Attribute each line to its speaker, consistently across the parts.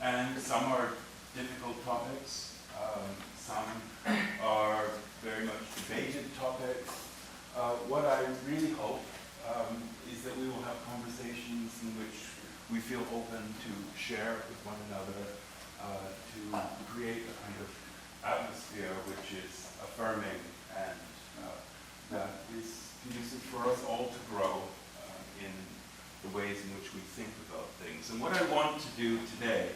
Speaker 1: and some are difficult topics, some are very much debated topics. What I really hope is that we will have conversations in which we feel open to share with one another, to create a kind of atmosphere which is affirming and that is conducive for us all to grow in the ways in which we think about things. And what I want to do today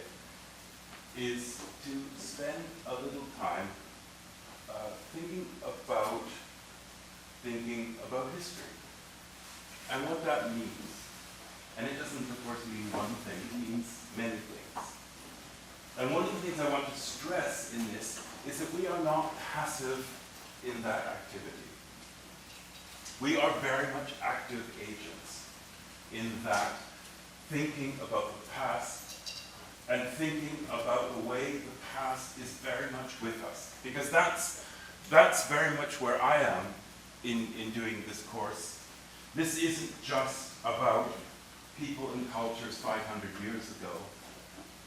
Speaker 1: is to spend a little time thinking about history and what that means. And it doesn't, of course, mean one thing, it means many things. And one of the things I want to stress in this is that we are not passive in that activity. We are very much active agents in that, thinking about the past and thinking about the way the past is very much with us. Because that's very much where I am in doing this course. This isn't just about people and cultures 500 years ago.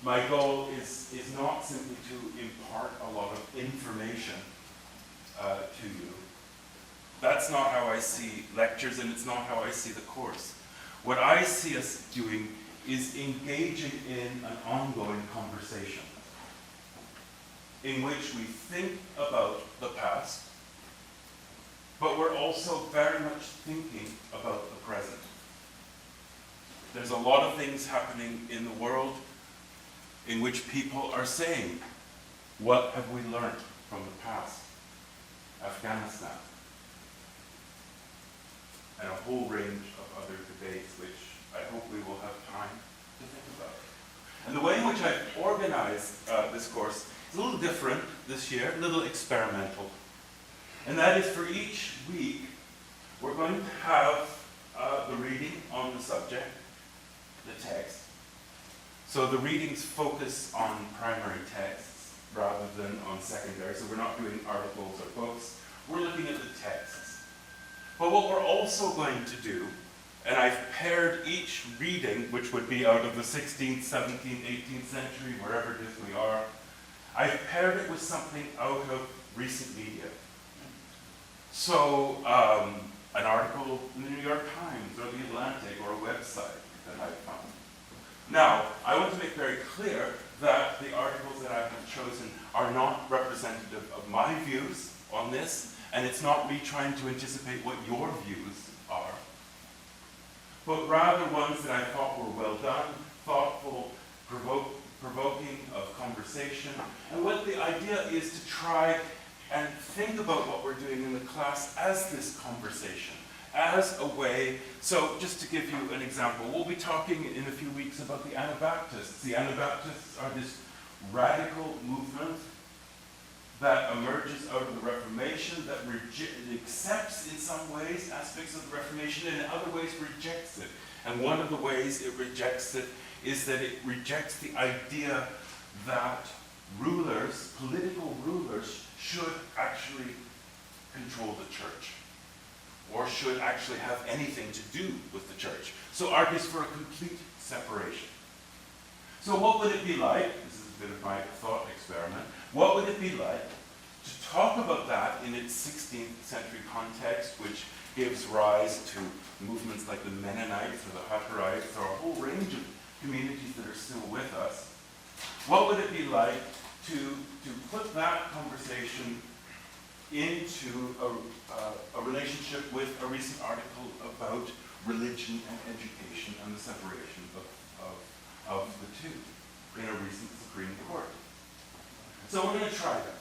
Speaker 1: My goal is not simply to impart a lot of information to you. That's not how I see lectures, and it's not how I see the course. What I see us doing is engaging in an ongoing conversation in which we think about the past, but we're also very much thinking about the present. There's a lot of things happening in the world in which people are saying, what have we learned from the past? Afghanistan. And a whole range of other debates which I hope we will have time to think about. And the way in which I've organized this course is a little different this year, a little experimental. And that is, for each week, we're going to have the reading on the subject, the text. So the readings focus on primary texts rather than on secondary. So we're not doing articles or books. We're looking at the texts. But what we're also going to do, and I've paired each reading, which would be out of the 16th, 17th, 18th century, wherever it is we are, I've paired it with something out of recent media. So an article in the New York Times or the Atlantic or a website that I found. Now, I want to make very clear that the articles that I have chosen are not representative of my views on this, and it's not me trying to anticipate what your views are, but rather ones that I thought were well done, thoughtful, provoking of conversation. And what the idea is to try and think about what we're doing in the class as this conversation, as a way. So just to give you an example, we'll be talking in a few weeks about the Anabaptists. The Anabaptists are this radical movement that emerges out of the Reformation, that accepts in some ways aspects of the Reformation, and in other ways rejects it. And one of the ways it rejects it is that it rejects the idea that rulers, political rulers, should actually control the church, or should actually have anything to do with the church. So argues for a complete separation. So what would it be like, this is a bit of my thought experiment, what would it be like to talk about that in its 16th century context, which gives rise to movements like the Mennonites or the Hutterites or a whole range of communities that are still with us? What would it be like to put that conversation into a relationship with a recent article about religion and education and the separation of the two in a recent Supreme Court? So we're going to try that.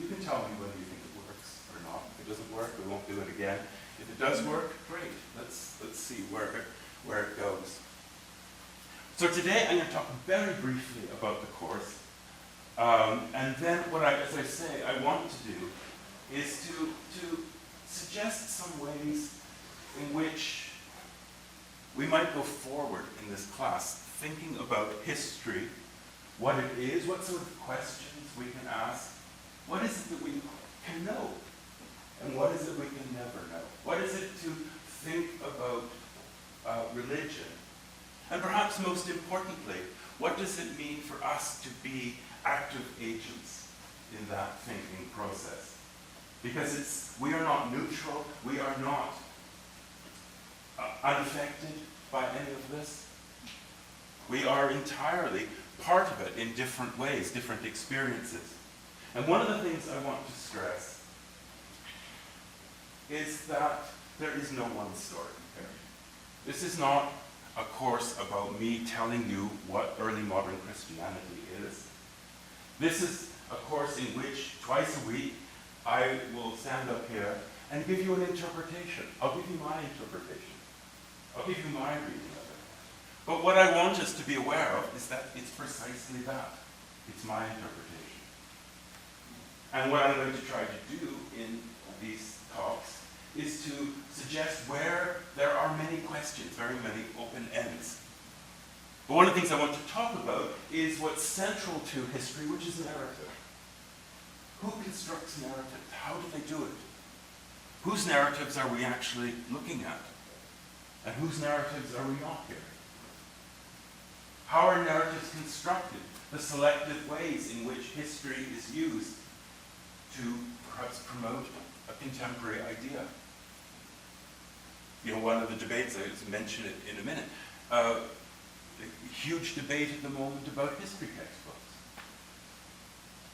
Speaker 1: You can tell me whether you think it works or not. If it doesn't work, we won't do it again. If it does work, great. Let's see where it goes. So today I'm going to talk very briefly about the course. And then as I say, I want to do is to suggest some ways in which we might go forward in this class, thinking about history, what it is, what sort of questions we can ask, what is it that we can know, and what is it we can never know? What is it to think about religion? And perhaps most importantly, what does it mean for us to be active agents in that thinking process? Because we are not neutral, we are not unaffected by any of this. We are entirely part of it in different ways, different experiences. And one of the things I want to stress is that there is no one story here. This is not a course about me telling you what early modern Christianity is. This is a course in which twice a week I will stand up here and give you an interpretation. I'll give you my interpretation. I'll give you my reading of it. But what I want us to be aware of is that it's precisely that. It's my interpretation. And what I'm going to try to do in these talks is to suggest where there are many questions, very many open ends. But one of the things I want to talk about is what's central to history, which is narrative. Who constructs narratives? How do they do it? Whose narratives are we actually looking at? And whose narratives are we not hearing? How are narratives constructed? The selective ways in which history is used to perhaps promote a contemporary idea. You know, one of the debates, I will mention it in a minute, a huge debate at the moment about history textbooks.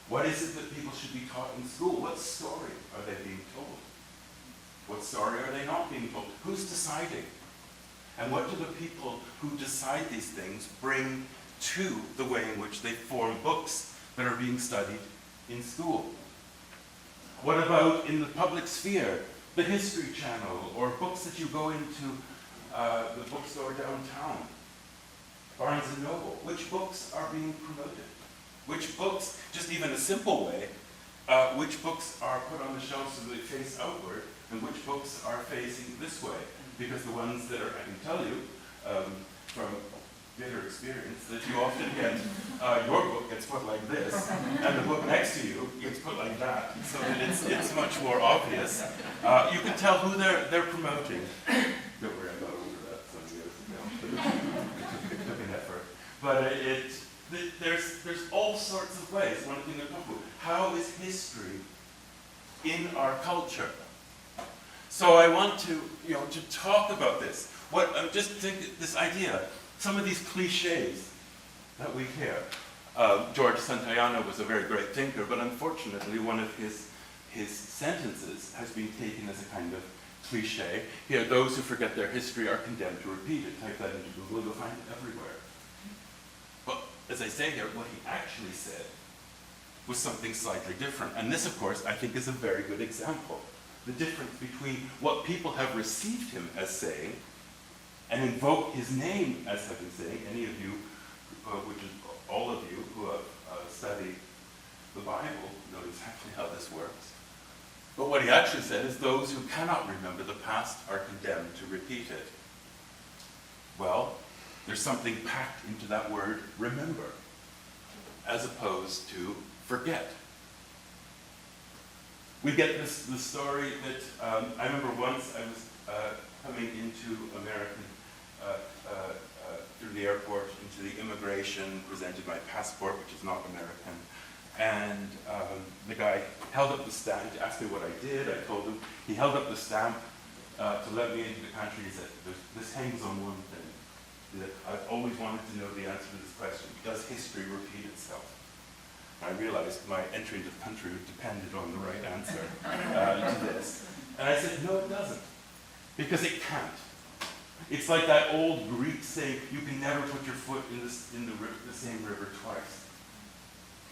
Speaker 1: What is it that people should be taught in school? What story are they being told? What story are they not being told? Who's deciding? And what do the people who decide these things bring to the way in which they form books that are being studied in school? What about in the public sphere, the History Channel, or books that you go into the bookstore downtown, Barnes & Noble? Which books are being promoted? Which books, just even a simple way, which books are put on the shelf so they face outward, and which books are facing this way? Because the ones that are, I can tell you, from bitter experience, that you often get, your book gets put like this, and the book next to you gets put like that, so that it's much more obvious. You can tell who they're promoting. Don't worry, I got over that some years ago. It took an effort. But there's all sorts of ways. One thing I'm talking about, how is history in our culture? So I want to talk about this. Just think this idea. Some of these cliches that we hear. George Santayana was a very great thinker, but unfortunately one of his sentences has been taken as a kind of cliche. Here, those who forget their history are condemned to repeat it. Type that into Google, you'll find it everywhere. But as I say here, what he actually said was something slightly different. And this, of course, I think is a very good example. The difference between what people have received him as saying and invoke his name as having saying. Any of you, which is all of you who have studied the Bible, know exactly how this works. But what he actually said is those who cannot remember the past are condemned to repeat it. Well, there's something packed into that word, remember, as opposed to forget. We get the story that I remember once I was coming into American, through the airport, into the immigration, presented my passport, which is not American, and the guy held up the stamp, asked me what I did, I told him, he held up the stamp to let me into the country. He said, this hangs on one thing. He said, I've always wanted to know the answer to this question, does history repeat itself? I realized my entry into the country depended on the right answer to this. And I said, no, it doesn't. Because it can't. It's like that old Greek saying, you can never put your foot in the same river twice.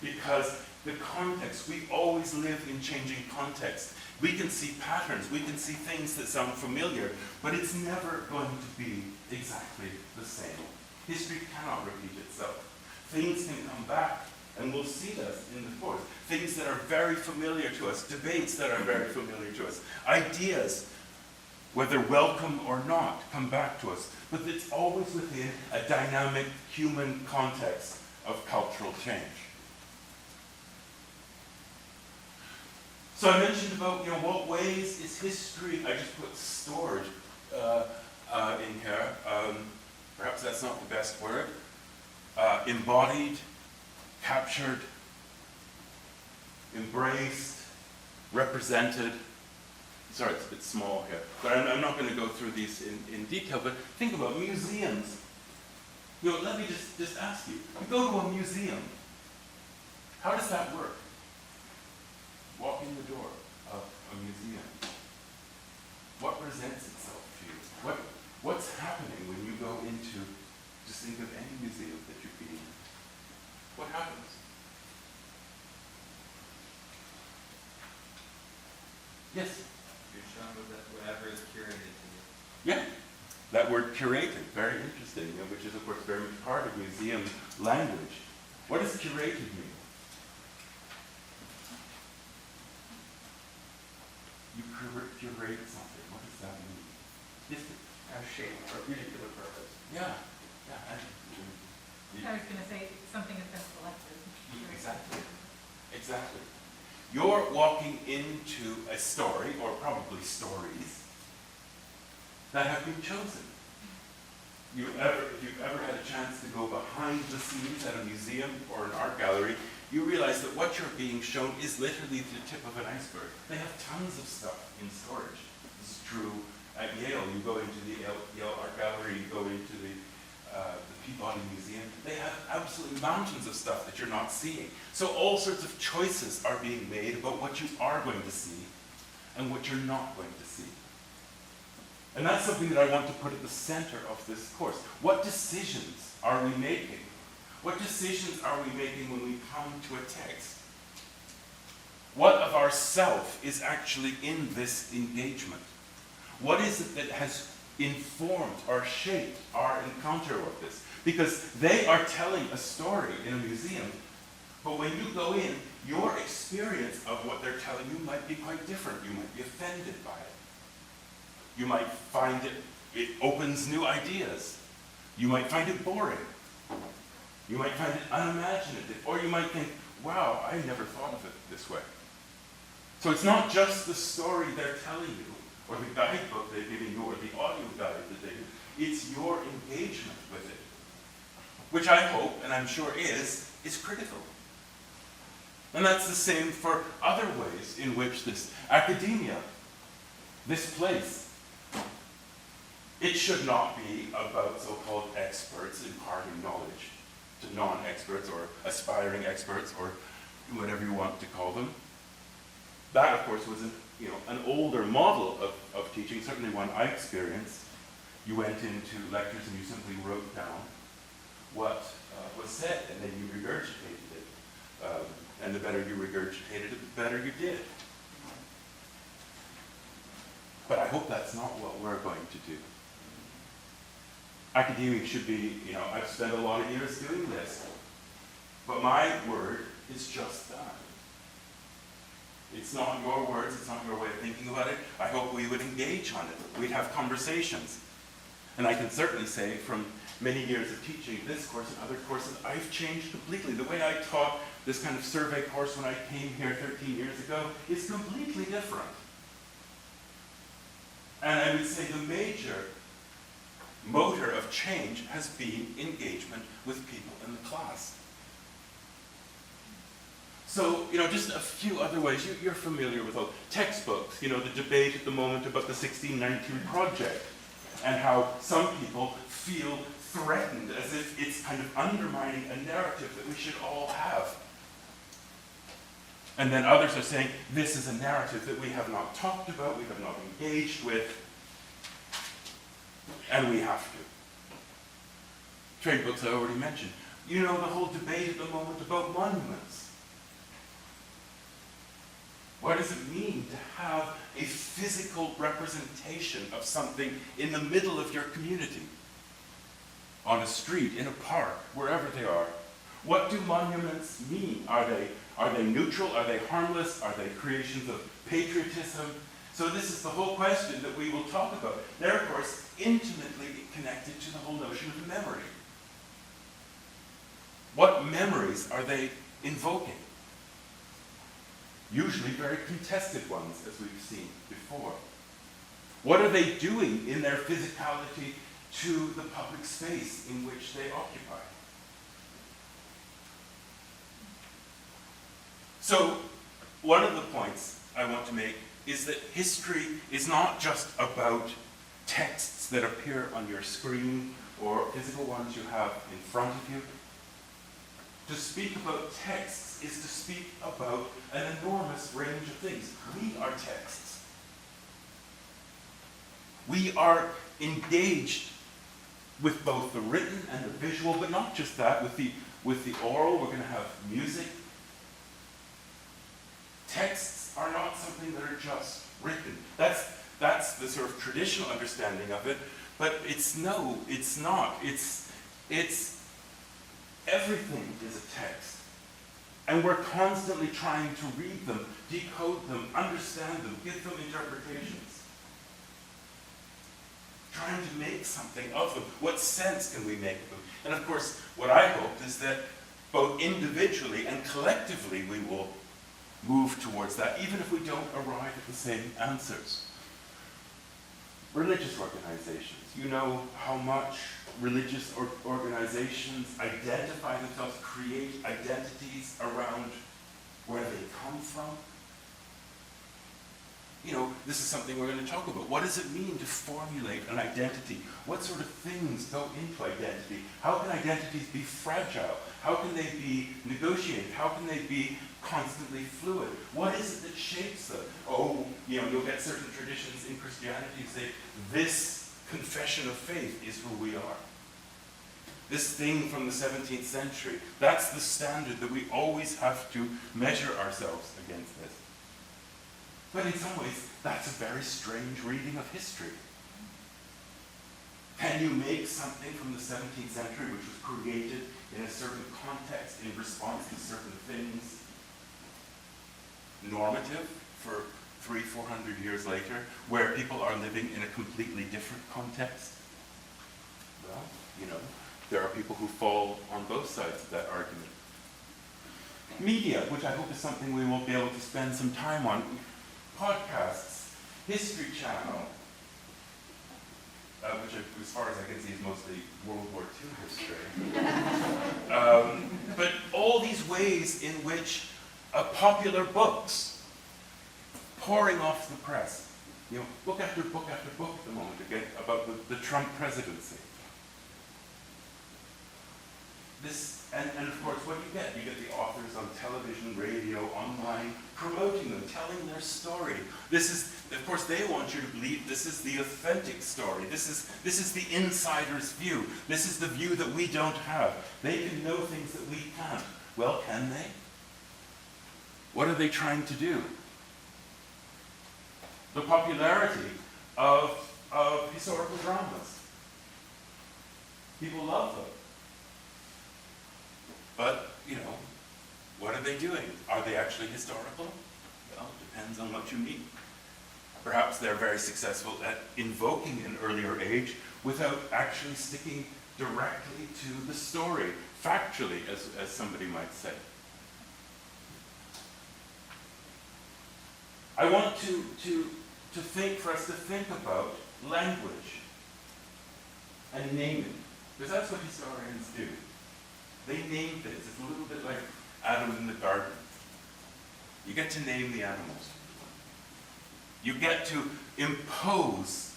Speaker 1: Because the context, we always live in changing context. We can see patterns, we can see things that sound familiar, but it's never going to be exactly the same. History cannot repeat itself. Things can come back. And we'll see this in the course. Things that are very familiar to us, debates that are very familiar to us, ideas, whether welcome or not, come back to us. But it's always within a dynamic human context of cultural change. So I mentioned about what ways is history, I just put stored in here. Perhaps that's not the best word. embodied, captured, embraced, represented. Sorry, it's a bit small here, but I'm not going to go through these in detail, but think about museums. Let me just ask you, you go to a museum, how does that work? Walk in the door of a museum. What presents itself to you? What's happening when you go into, just think of any museum that you've been in. What happens? Yes?
Speaker 2: You're shown with whatever is curated to you.
Speaker 1: Yeah. That word curated, very interesting, which is of course very much part of museum language. What does curated mean? You curate something. What does that mean? Yes.
Speaker 2: Have shape for a particular purpose.
Speaker 1: Yeah.
Speaker 3: I was going to say something has been selected.
Speaker 1: Exactly. Exactly. You're walking into a story, or probably stories, that have been chosen. If you've ever had a chance to go behind the scenes at a museum or an art gallery, you realize that what you're being shown is literally the tip of an iceberg. They have tons of stuff in storage. This is true at Yale. You go into the Yale Art Gallery, you go into the Peabody Museum. They have absolutely mountains of stuff that you're not seeing. So all sorts of choices are being made about what you are going to see and what you're not going to see. And that's something that I want to put at the center of this course. What decisions are we making? What decisions are we making when we come to a text? What of ourself is actually in this engagement? What is it that has informed or shaped our encounter with this? Because they are telling a story in a museum, but when you go in, your experience of what they're telling you might be quite different. You might be offended by it. You might find it opens new ideas. You might find it boring. You might find it unimaginative. Or you might think, wow, I never thought of it this way. So it's not just the story they're telling you, or the guidebook they're giving you, or the audio guide that they give. It's your engagement with it, which I hope, and I'm sure is critical. And that's the same for other ways in which this academia, this place, it should not be about so-called experts imparting knowledge to non-experts or aspiring experts or whatever you want to call them. That, of course, was an older model of teaching, certainly one I experienced. You went into lectures and you simply wrote down what was said, and then you regurgitated it. And the better you regurgitated it, the better you did. But I hope that's not what we're going to do. Academia should be, I've spent a lot of years doing this, but my word is just that. It's not your words, it's not your way of thinking about it. I hope we would engage on it. We'd have conversations. And I can certainly say from many years of teaching this course and other courses, I've changed completely. The way I taught this kind of survey course when I came here 13 years ago is completely different. And I would say the major motor of change has been engagement with people in the class. So, just a few other ways. You're familiar with all textbooks, the debate at the moment about the 1619 project, and how some people feel threatened as if it's kind of undermining a narrative that we should all have. And then others are saying, this is a narrative that we have not talked about, we have not engaged with, and we have to. Trade books I already mentioned. The whole debate at the moment about monuments. What does it mean to have a physical representation of something in the middle of your community? On a street, in a park, wherever they are. What do monuments mean? Are they neutral? Are they harmless? Are they creations of patriotism? So this is the whole question that we will talk about. They're, of course, intimately connected to the whole notion of memory. What memories are they invoking? Usually very contested ones, as we've seen before. What are they doing in their physicality to the public space in which they occupy? So, one of the points I want to make is that history is not just about texts that appear on your screen or physical ones you have in front of you. To speak about texts is to speak about an enormous range of things. We are texts. We are engaged with both the written and the visual, but not just that, with the oral. We're going to have music. Texts are not something that are just written. That's the sort of traditional understanding of it, but it's not. It's everything is a text. And we're constantly trying to read them, decode them, understand them, give them interpretations. Trying to make something of them. What sense can we make of them? And of course, what I hope is that both individually and collectively we will move towards that, even if we don't arrive at the same answers. Religious organizations. You know how much religious organizations identify themselves, create identities around where they come from. You know, this is something we're going to talk about. What does it mean to formulate an identity? What sort of things go into identity? How can identities be fragile? How can they be negotiated? How can they be constantly fluid? What is it that shapes them? Oh, you know, you'll get certain traditions in Christianity say, this confession of faith is who we are. This thing from the 17th century, that's the standard that we always have to measure ourselves against this. But in some ways, that's a very strange reading of history. Can you make something from the 17th century which was created in a certain context in response to certain things normative for 300-400 years later, where people are living in a completely different context? Well, you know, there are people who fall on both sides of that argument. Media, which I hope is something we will be able to spend some time on. Podcasts, History Channel, which as far as I can see is mostly World War II history. But all these ways in which popular books pouring off the press, you know, book after book after book at the moment again about the Trump presidency. And of course, what you get the authors on television, radio, online, promoting them, telling their story. This is, of course, they want you to believe this is the authentic story. This is the insider's view. This is the view that we don't have. They can know things that we can't. Well, can they? What are they trying to do? The popularity of historical dramas. People love them. But, you know, what are they doing? Are they actually historical? Well, it depends on what you mean. Perhaps they're very successful at invoking an earlier age without actually sticking directly to the story, factually, as somebody might say. I want for us to think about language and naming, because that's what historians do. They name things. It's a little bit like Adam in the garden. You get to name the animals. You get to impose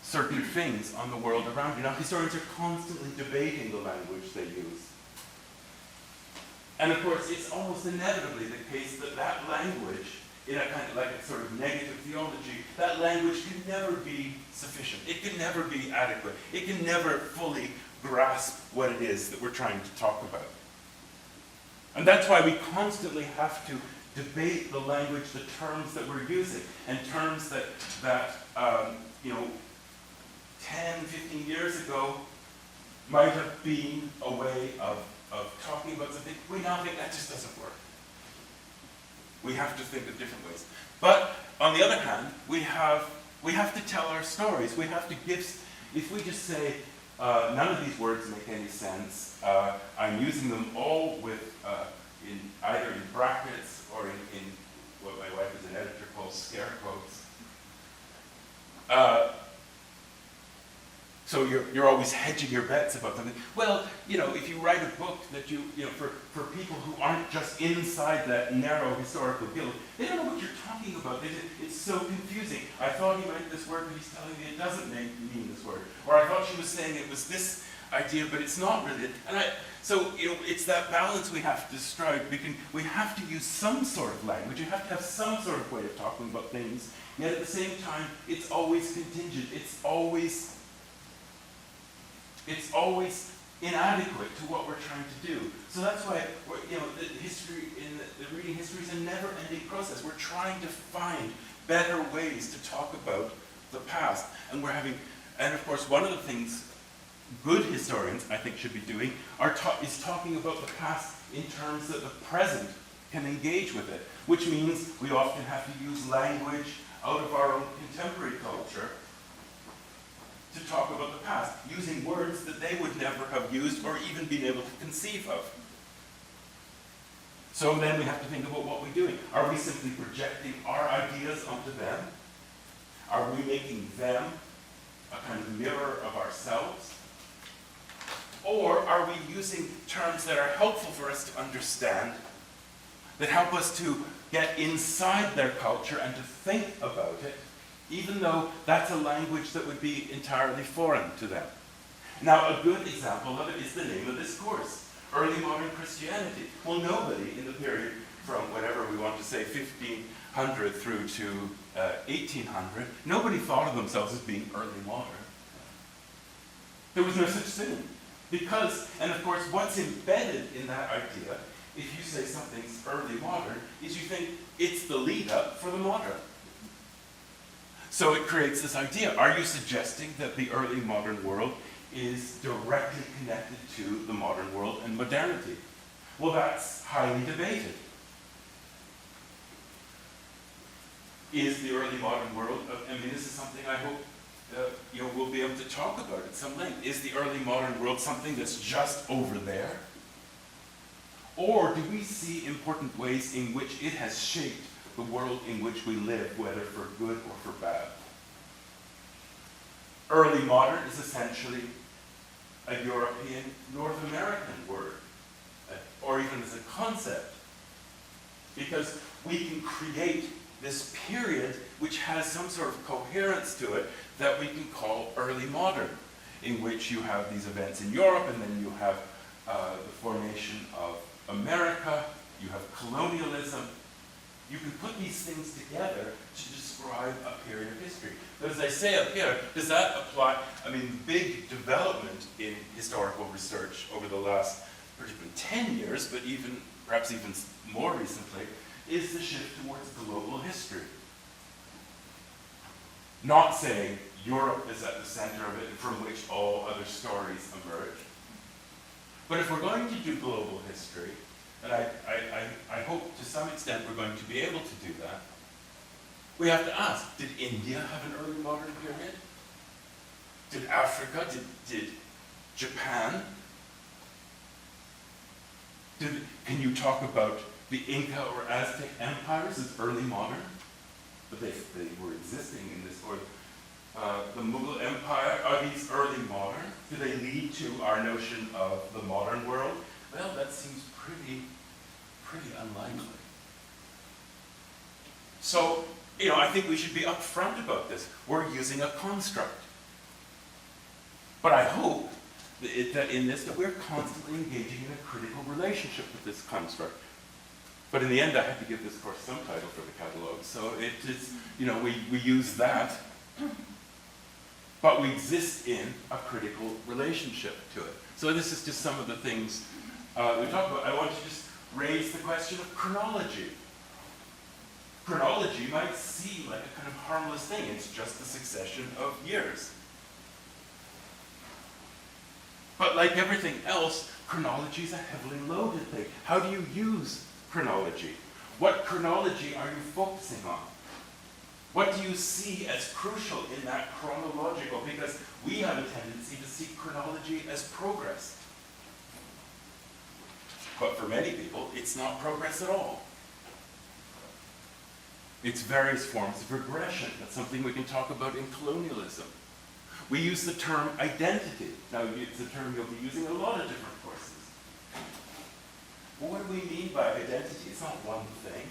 Speaker 1: certain things on the world around you. Now, historians are constantly debating the language they use. And of course, it's almost inevitably the case that that language, in a kind of like a sort of negative theology, that language can never be sufficient. It can never be adequate. It can never fully grasp what it is that we're trying to talk about. And that's why we constantly have to debate the language, the terms that we're using, and terms that 10, 15 years ago might have been a way of talking about something. We now think that just doesn't work. We have to think of different ways. But on the other hand, we have to tell our stories. We have to give. If we just say none of these words make any sense, I'm using them all with either in brackets or in what my wife is an editor calls scare quotes. So you're always hedging your bets about something. Well, if you write a book that for people who aren't just inside that narrow historical guild, they don't know what you're talking about. It's so confusing. I thought he meant this word, but he's telling me it doesn't mean this word. Or I thought she was saying it was this idea, but it's not really. So it's that balance we have to strike. We have to use some sort of language. You have to have some sort of way of talking about things. Yet at the same time, it's always contingent. It's always inadequate to what we're trying to do. So that's why the reading history is a never-ending process. We're trying to find better ways to talk about the past, and of course, one of the things good historians, I think, should be doing is talking about the past in terms that the present can engage with it, which means we often have to use language out of our own contemporary culture to talk about the past, using words that they would never have used or even been able to conceive of. So then we have to think about what we're doing. Are we simply projecting our ideas onto them? Are we making them a kind of mirror of ourselves? Or are we using terms that are helpful for us to understand, that help us to get inside their culture and to think about it, even though that's a language that would be entirely foreign to them? Now, a good example of it is the name of this course, Early Modern Christianity. Well, nobody in the period from whatever we want to say, 1500 through to 1800, nobody thought of themselves as being early modern. There was no such thing. And of course, what's embedded in that idea, if you say something's early modern, is you think it's the lead up for the modern. So it creates this idea. Are you suggesting that the early modern world is directly connected to the modern world and modernity? Well, that's highly debated. Is the early modern world, this is something I hope we'll be able to talk about at some length. Is the early modern world something that's just over there? Or do we see important ways in which it has shaped the world in which we live, whether for good or for bad? Early modern is essentially a European, North American word, or even as a concept, because we can create this period which has some sort of coherence to it that we can call early modern, in which you have these events in Europe, and then you have the formation of America, you have colonialism. You can put these things together to describe a period of history. But as I say up here, does that apply? The big development in historical research over the last particularly 10 years, but perhaps even more recently, is the shift towards global history. Not saying Europe is at the center of it, from which all other stories emerge. But if we're going to do global history, and I hope to some extent we're going to be able to do that, we have to ask, did India have an early modern period? Did Africa? Did Japan? Can you talk about the Inca or Aztec empires as early modern? But they were existing in this, or the Mughal Empire, are these early modern? Do they lead to our notion of the modern world? Well, that seems pretty unlikely. So, I think we should be upfront about this. We're using a construct. But I hope that we're constantly engaging in a critical relationship with this construct. But in the end, I had to give this course some title for the catalog. So it is, we use that, but we exist in a critical relationship to it. So this is just some of the things we talk about. I want to just raise the question of chronology. Chronology might seem like a kind of harmless thing. It's just a succession of years. But like everything else, chronology is a heavily loaded thing. How do you use chronology? What chronology are you focusing on? What do you see as crucial in that chronological? Because we have a tendency to see chronology as progress. But for many people, it's not progress at all. It's various forms of regression. That's something we can talk about in colonialism. We use the term identity. Now, it's a term you'll be using in a lot of different courses. Well, what do we mean by identity? It's not one thing.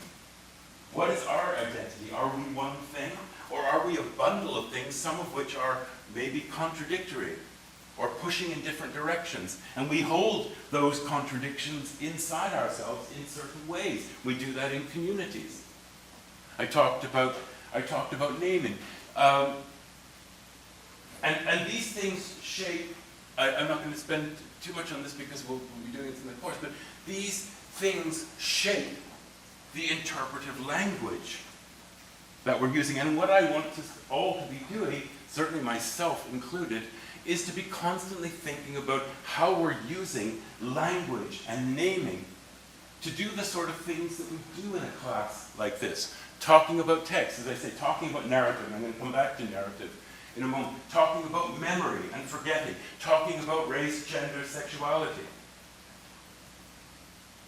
Speaker 1: What is our identity? Are we one thing? Or are we a bundle of things, some of which are maybe contradictory or pushing in different directions? And we hold those contradictions inside ourselves in certain ways. We do that in communities. I talked about naming. And these things shape, I'm not going to spend too much on this because we'll be doing it in the course, but these things shape the interpretive language that we're using. And what I want us all to be doing, certainly myself included, is to be constantly thinking about how we're using language and naming to do the sort of things that we do in a class like this. Talking about text, as I say, talking about narrative. I'm going to come back to narrative in a moment. Talking about memory and forgetting. Talking about race, gender, sexuality.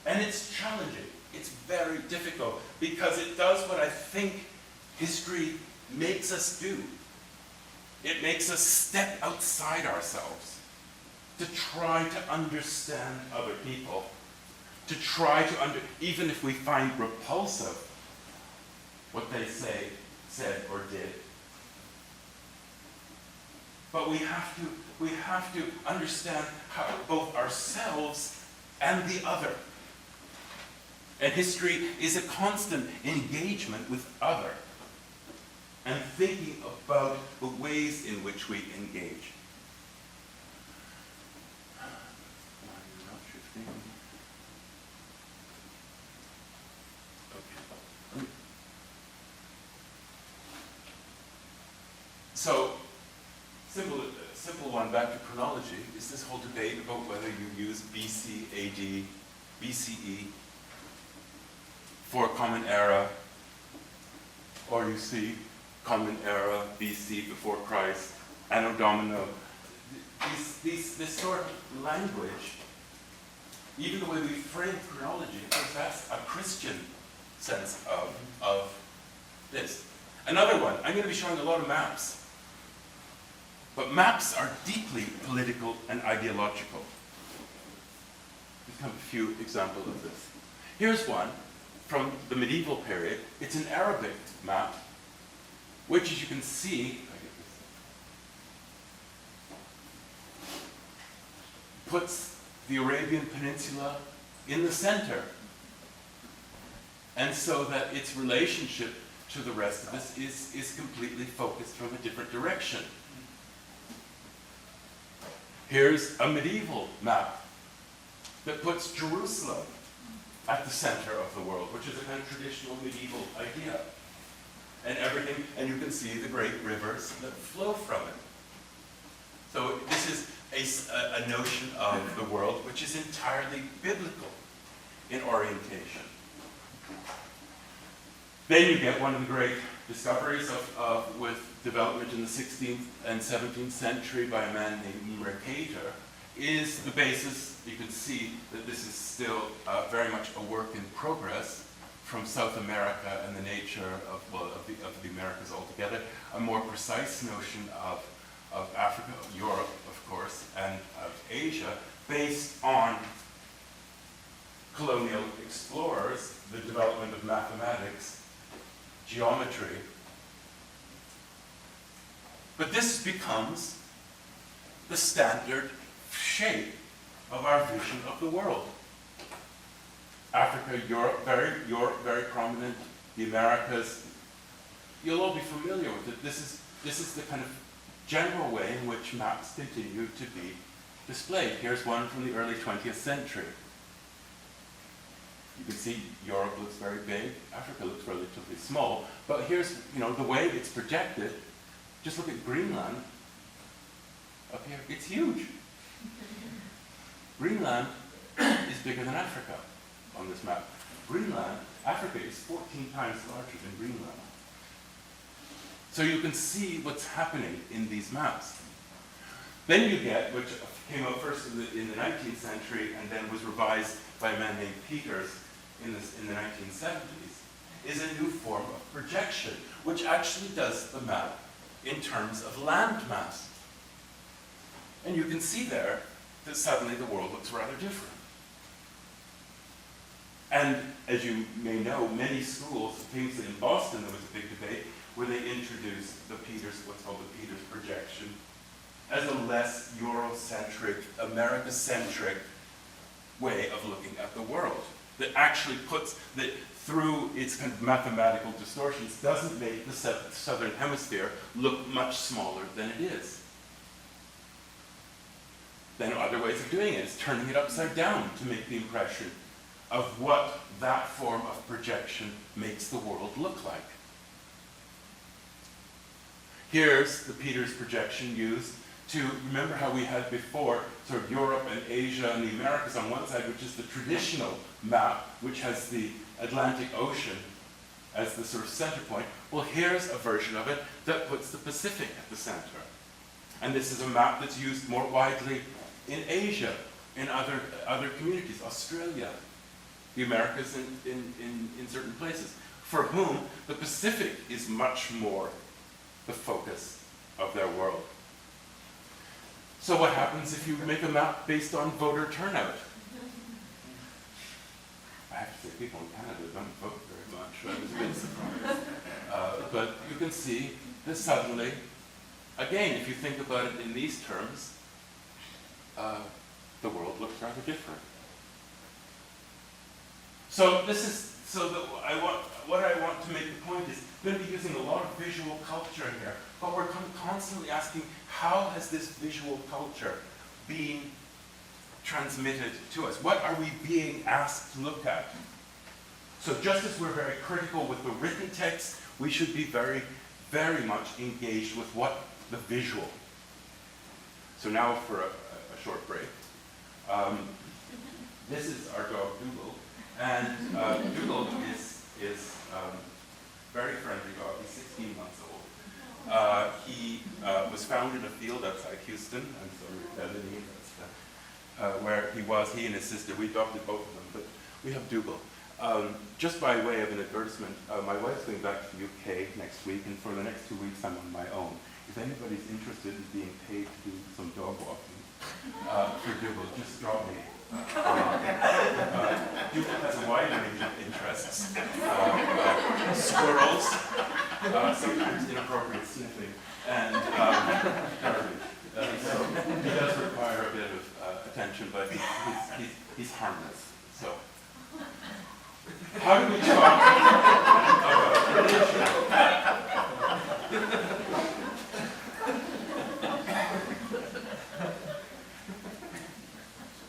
Speaker 1: And it's challenging. It's very difficult because it does what I think history makes us do. It makes us step outside ourselves to try to understand other people, to try to even if we find repulsive what they said or did. But we have to understand how both ourselves and the other. And history is a constant engagement with other and thinking about the ways in which we engage. Okay. So, simple one back to chronology is this whole debate about whether you use BC, AD, BCE for a common era, or you see common era, BC, before Christ, Anno Domino. This sort of language, even the way we frame chronology, of course, that's a Christian sense of this. Another one, I'm going to be showing a lot of maps. But maps are deeply political and ideological. Just have a few examples of this. Here's one from the medieval period. It's an Arabic map, which, as you can see, puts the Arabian Peninsula in the center. And so that its relationship to the rest of us is completely focused from a different direction. Here's a medieval map that puts Jerusalem at the center of the world, which is a kind of traditional medieval idea. And everything, and you can see the great rivers that flow from it. So this is a notion of the world which is entirely biblical in orientation. Then you get one of the great discoveries with development in the 16th and 17th century by a man named Mercator, is the basis. You can see that this is still very much a work in progress from South America and the nature of the Americas altogether, a more precise notion of Africa, of Europe, of course, and of Asia, based on colonial explorers, the development of mathematics, geometry. But this becomes the standard shape of our vision of the world. Africa, Europe, very prominent. The Americas, you'll all be familiar with it. This is the kind of general way in which maps continue to be displayed. Here's one from the early 20th century. You can see Europe looks very big, Africa looks relatively small, but here's the way it's projected. Just look at Greenland up here. It's huge. Greenland is bigger than Africa on this map. Africa is 14 times larger than Greenland. So you can see what's happening in these maps. Then you get, which came out first in the 19th century and then was revised by a man named Peters in the 1970s, is a new form of projection, which actually does the map in terms of land mass. And you can see there that suddenly the world looks rather different. And as you may know, many schools, famously in Boston there was a big debate where they introduced what's called the Peters projection, as a less Eurocentric, America-centric way of looking at the world. That actually that through its kind of mathematical distortions, doesn't make the southern hemisphere look much smaller than it is. Then other ways of doing it is turning it upside down to make the impression of what that form of projection makes the world look like. Here's the Peters projection used to remember how we had before sort of Europe and Asia and the Americas on one side, which is the traditional map, which has the Atlantic Ocean as the sort of center point. Well, here's a version of it that puts the Pacific at the center. And this is a map that's used more widely in Asia, in other communities, Australia, the Americas in certain places, for whom the Pacific is much more the focus of their world. So what happens if you make a map based on voter turnout? I have to say, people in Canada don't vote very much. I was a bit surprised. But you can see that suddenly, again, if you think about it in these terms, the world looks rather different. So what I want to make the point is, we're going to be using a lot of visual culture here, but we're constantly asking, how has this visual culture been transmitted to us? What are we being asked to look at? So just as we're very critical with the written text, we should be very, very much engaged with what the visual. So now for a short break. This is our dog Dougal, and Dougal is very friendly dog. He's 16 months old. He was found in a field outside Houston, I'm sorry, where he and his sister, we adopted both of them, but we have Dougal. Just by way of an advertisement, my wife's going back to the UK next week, and for the next 2 weeks I'm on my own. If anybody's interested in being paid to do some dog walking for Dougal, just drop me. Dougal has a wide range of interests. Squirrels, sometimes inappropriate sniffing, and garbage. So he does require a bit of attention, but he's harmless. So, how do we talk about religion?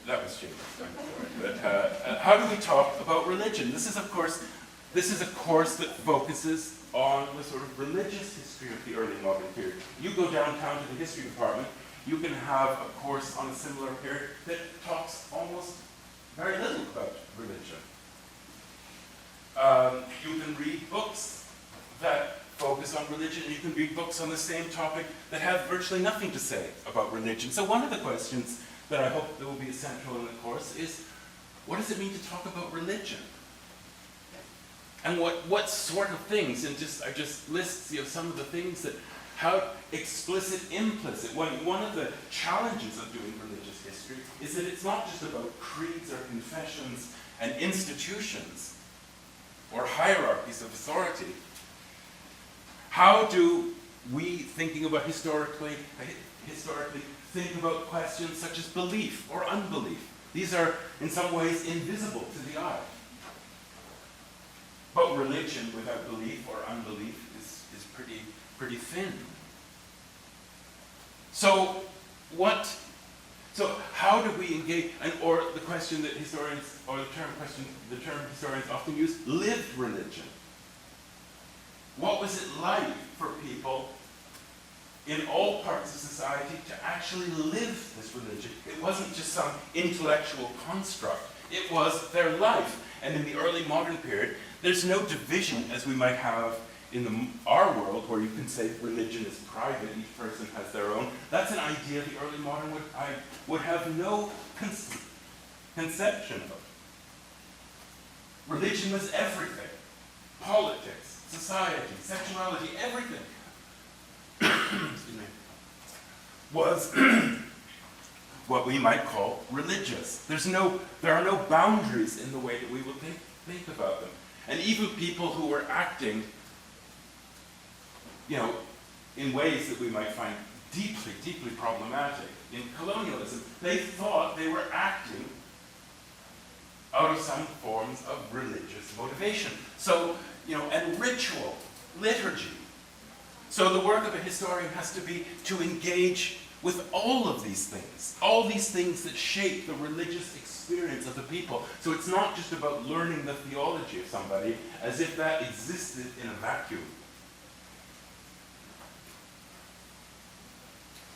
Speaker 1: That was James, I'm sorry. But how do we talk about religion? This is a course that focuses on the sort of religious history of the early modern period. You go downtown to the history department, you can have a course on a similar period that talks almost very little about religion. You can read books that focus on religion, and you can read books on the same topic that have virtually nothing to say about religion. So one of the questions that I hope that will be essential in the course is, what does it mean to talk about religion? And what sort of things, and I just list some of the things that, how explicit, implicit. One of the challenges of doing religious history is that it's not just about creeds or confessions and institutions or hierarchies of authority. How do we, thinking about historically, think about questions such as belief or unbelief? These are, in some ways, invisible to the eye. But religion without belief or unbelief is pretty thin. So how do we engage, or the question that historians, or the term historians often use, lived religion. What was it like for people in all parts of society to actually live this religion? It wasn't just some intellectual construct. It was their life. And in the early modern period, there's no division as we might have in our world, where you can say religion is private, each person has their own. That's an idea the early modern would have no conception of. Religion was everything. Politics, society, sexuality, everything excuse me, was what we might call religious. There are no boundaries in the way that we will think about them. And even people who were acting, in ways that we might find deeply, deeply problematic in colonialism, they thought they were acting out of some forms of religious motivation. So, and ritual, liturgy. So the work of a historian has to be to engage with all of these things that shape the religious experience of the people. So it's not just about learning the theology of somebody as if that existed in a vacuum.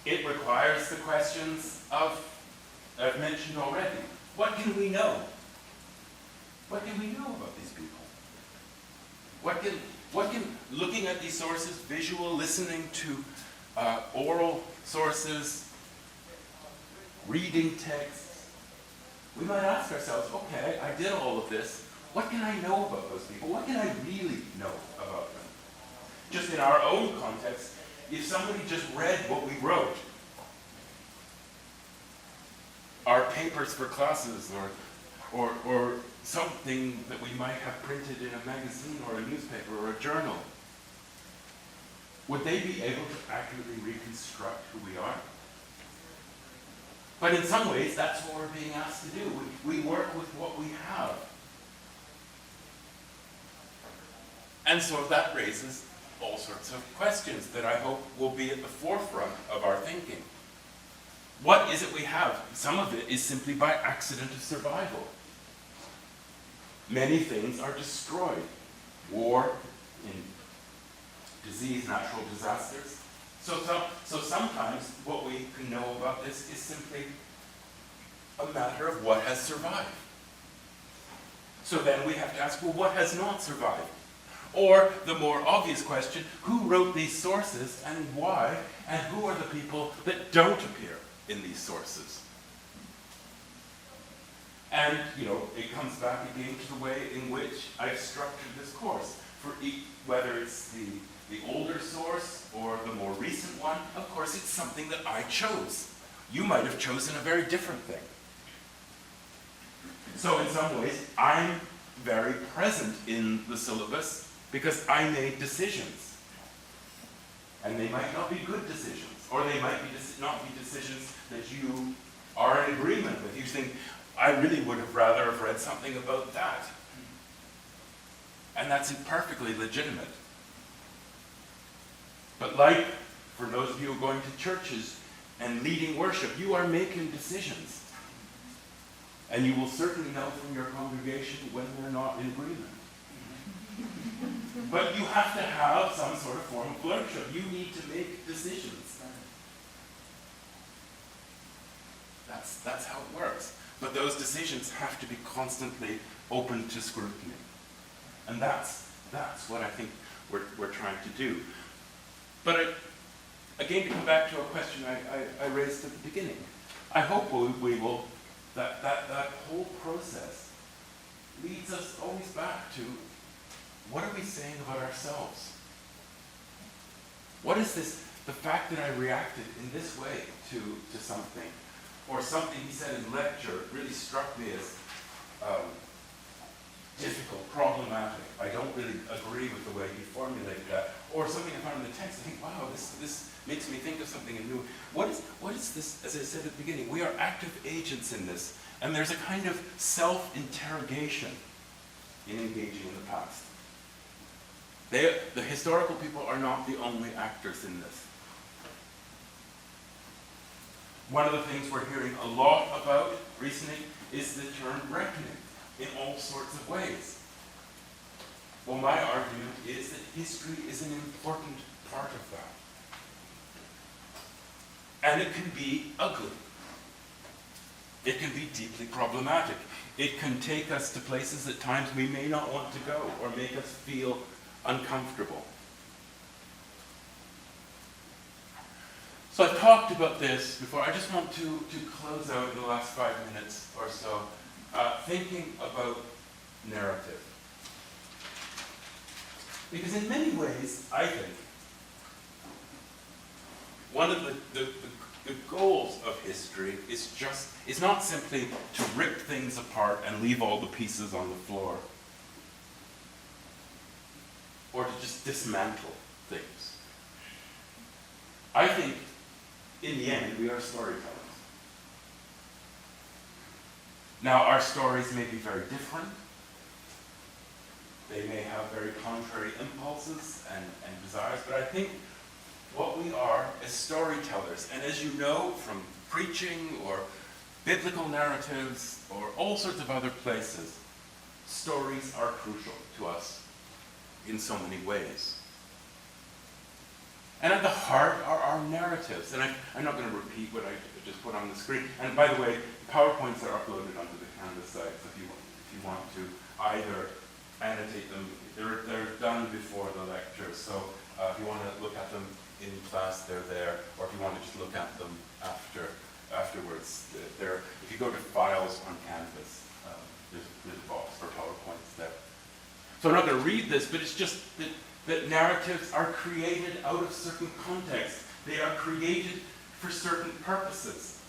Speaker 1: It requires the questions I've mentioned already. What can we know? What can we know about these people? What can looking at these sources, visual, listening to oral sources, reading texts, we might ask ourselves, okay, I did all of this. What can I know about those people? What can I really know about them? Just in our own context, if somebody just read what we wrote, our papers for classes, or something that we might have printed in a magazine or a newspaper or a journal, would they be able to accurately reconstruct who we are? But in some ways, that's what we're being asked to do. We work with what we have. And so that raises all sorts of questions that I hope will be at the forefront of our thinking. What is it we have? Some of it is simply by accident of survival. Many things are destroyed. War, disease, natural disasters. So sometimes what we can know about this is simply a matter of what has survived. So then we have to ask, well, what has not survived? Or the more obvious question, who wrote these sources and why, and who are the people that don't appear in these sources? And, it comes back again to the way in which I've structured this course. For whether it's the older source or the more recent one, of course it's something that I chose. You might have chosen a very different thing. So in some ways, I'm very present in the syllabus because I made decisions. And they might not be good decisions, or they might not be decisions that you are in agreement with. You think, I really would have rather have read something about that. And that's perfectly legitimate. But like, for those of you who are going to churches and leading worship, you are making decisions. And you will certainly know from your congregation when they're not in agreement. But you have to have some sort of form of worship. You need to make decisions. That's how it works. But those decisions have to be constantly open to scrutiny. And that's what I think we're trying to do. But again, to come back to a question I raised at the beginning, I hope we will, that whole process leads us always back to, what are we saying about ourselves? What is this, the fact that I reacted in this way to something, or something he said in lecture really struck me as difficult, problematic. I don't really agree with the way he formulated that. Or something I found in the text, I think, wow, this makes me think of something new. What is this, as I said at the beginning, we are active agents in this, and there's a kind of self-interrogation in engaging in the past. The historical people are not the only actors in this. One of the things we're hearing a lot about recently is the term reckoning in all sorts of ways. Well, my argument is that history is an important part of that. And it can be ugly. It can be deeply problematic. It can take us to places at times we may not want to go, or make us feel uncomfortable. So I've talked about this before. I just want to close out in the last 5 minutes or so, thinking about narrative. Because in many ways, I think, one of the the goals of history is not simply to rip things apart and leave all the pieces on the floor, or to just dismantle things. I think, in the end, we are storytellers. Now, our stories may be very different. They may have very contrary impulses and desires, but I think what we are is storytellers. And as you know from preaching or biblical narratives or all sorts of other places, stories are crucial to us in so many ways. And at the heart are our narratives. And I'm not going to repeat what I just put on the screen. And by the way, the PowerPoints are uploaded onto the Canvas site, so if you want to either annotate them, they're done before the lecture, so if you want to look at them in class, they're there, or if you want to just look at them afterwards, if you go to Files on Canvas, there's a box for PowerPoints there. So I'm not going to read this, but it's just that narratives are created out of certain contexts. They are created for certain purposes.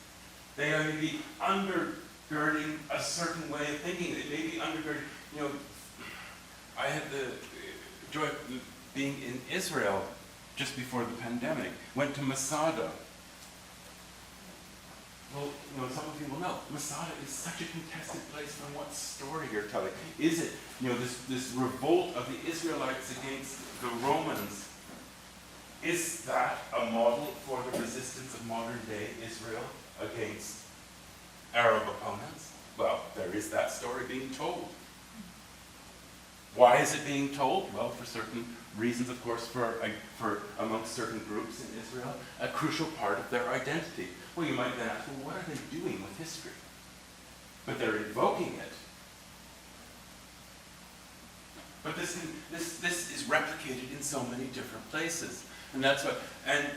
Speaker 1: They are maybe undergirding a certain way of thinking. They may be undergirding, I had the joy of being in Israel just before the pandemic. Went to Masada. Well, some of you will know, Masada is such a contested place from what story you're telling. Is it, this revolt of the Israelites against the Romans, is that a model for the resistance of modern day Israel against Arab opponents? Well, there is that story being told. Why is it being told? Well, for certain reasons, of course, for amongst certain groups in Israel, a crucial part of their identity. Well, you might then ask, well, what are they doing with history? But they're invoking it. But this is replicated in so many different places. And that's what,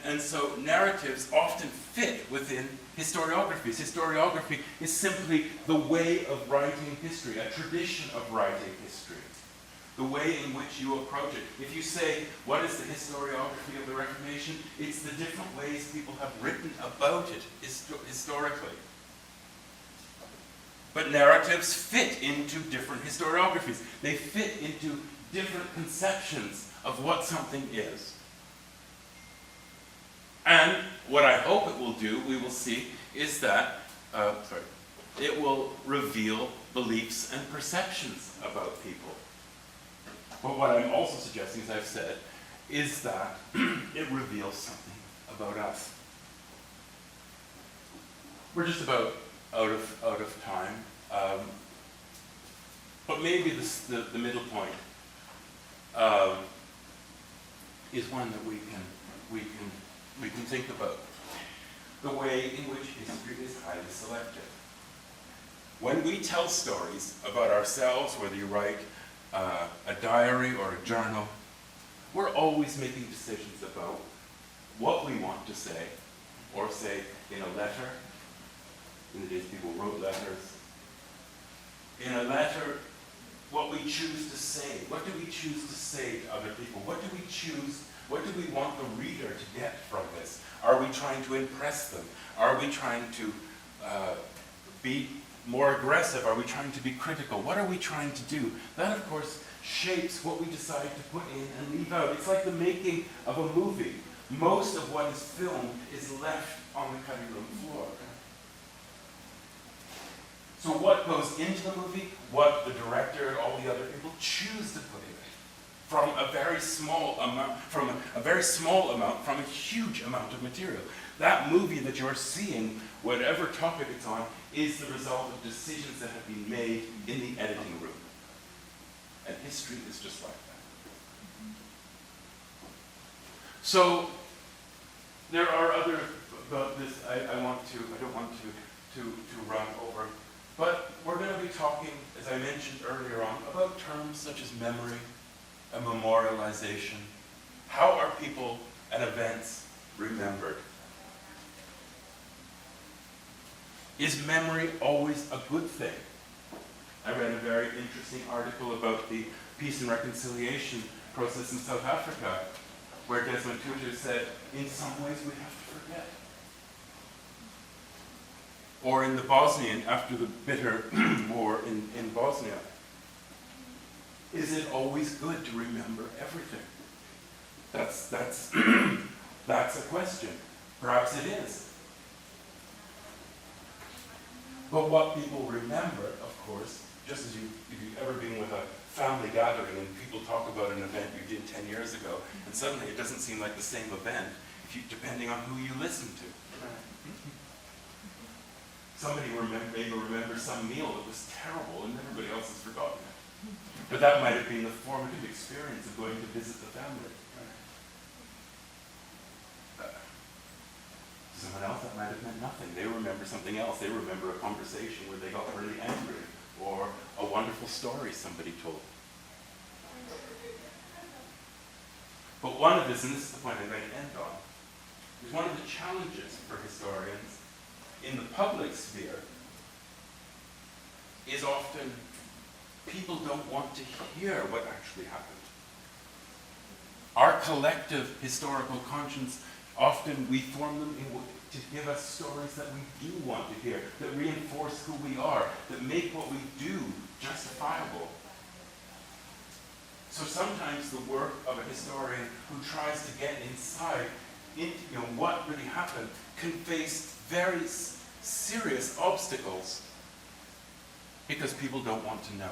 Speaker 1: and so narratives often fit within historiographies. Historiography is simply the way of writing history, a tradition of writing history. The way in which you approach it. If you say, what is the historiography of the Reformation? It's the different ways people have written about it historically. But narratives fit into different historiographies. They fit into different conceptions of what something is. And what I hope it will do, we will see, is that, it will reveal beliefs and perceptions about people. But what I'm also suggesting, as I've said, is that it reveals something about us. We're just about out of time, but maybe the middle point is one that we can think about. The way in which history is highly selective. When we tell stories about ourselves, whether you write a diary or a journal, we're always making decisions about what we want to say, or say in a letter. In the days people wrote letters. In a letter, what we choose to say. What do we choose to say to other people? What do we want the reader to get from this? Are we trying to impress them? Are we trying to be more aggressive? Are we trying to be critical? What are we trying to do? That, of course, shapes what we decide to put in and leave out. It's like the making of a movie. Most of what is filmed is left on the cutting room floor. So what goes into the movie, what the director and all the other people choose to put in it, from a very small amount, from a huge amount of material. That movie that you're seeing, whatever topic it's on, is the result of decisions that have been made in the editing room. And history is just like that. So there are other about this. I don't want to run over, but we're going to be talking, as I mentioned earlier on, about terms such as memory and memorialization. How are people and events remembered? Is memory always a good thing? I read a very interesting article about the peace and reconciliation process in South Africa, where Desmond Tutu said, in some ways we have to forget. or in the Bosnian, after the bitter war in Bosnia. Is it always good to remember everything? That's that's a question. Perhaps it is. But what people remember, of course, just as if you've ever been with a family gathering and people talk about an event you did 10 years ago, and suddenly it doesn't seem like the same event, depending on who you listen to. Somebody may remember some meal that was terrible and everybody else has forgotten it. But that might have been the formative experience of going to visit the family. To someone else, that might have meant nothing. They remember something else. They remember a conversation where they got really angry, or a wonderful story somebody told. But one of this, and this is the point I'm going to end on, is one of the challenges for historians in the public sphere is often people don't want to hear what actually happened. Our collective historical conscience, often we form them to give us stories that we do want to hear, that reinforce who we are, that make what we do justifiable. So sometimes the work of a historian who tries to get inside into what really happened can face very serious obstacles because people don't want to know.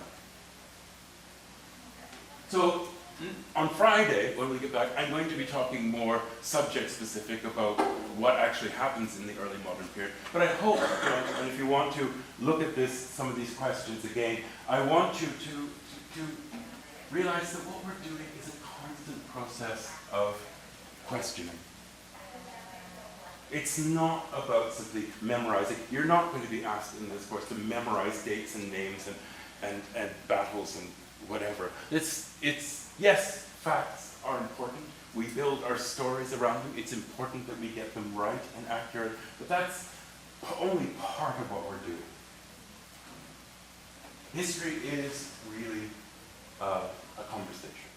Speaker 1: So on Friday, when we get back, I'm going to be talking more subject-specific about what actually happens in the early modern period. But I hope, and if you want to look at some of these questions again, I want you to realize that what we're doing is a constant process of questioning. It's not about simply memorizing. You're not going to be asked in this course to memorize dates and names and battles and whatever. Yes, facts are important. We build our stories around them. It's important that we get them right and accurate, but that's only part of what we're doing. History is really a conversation.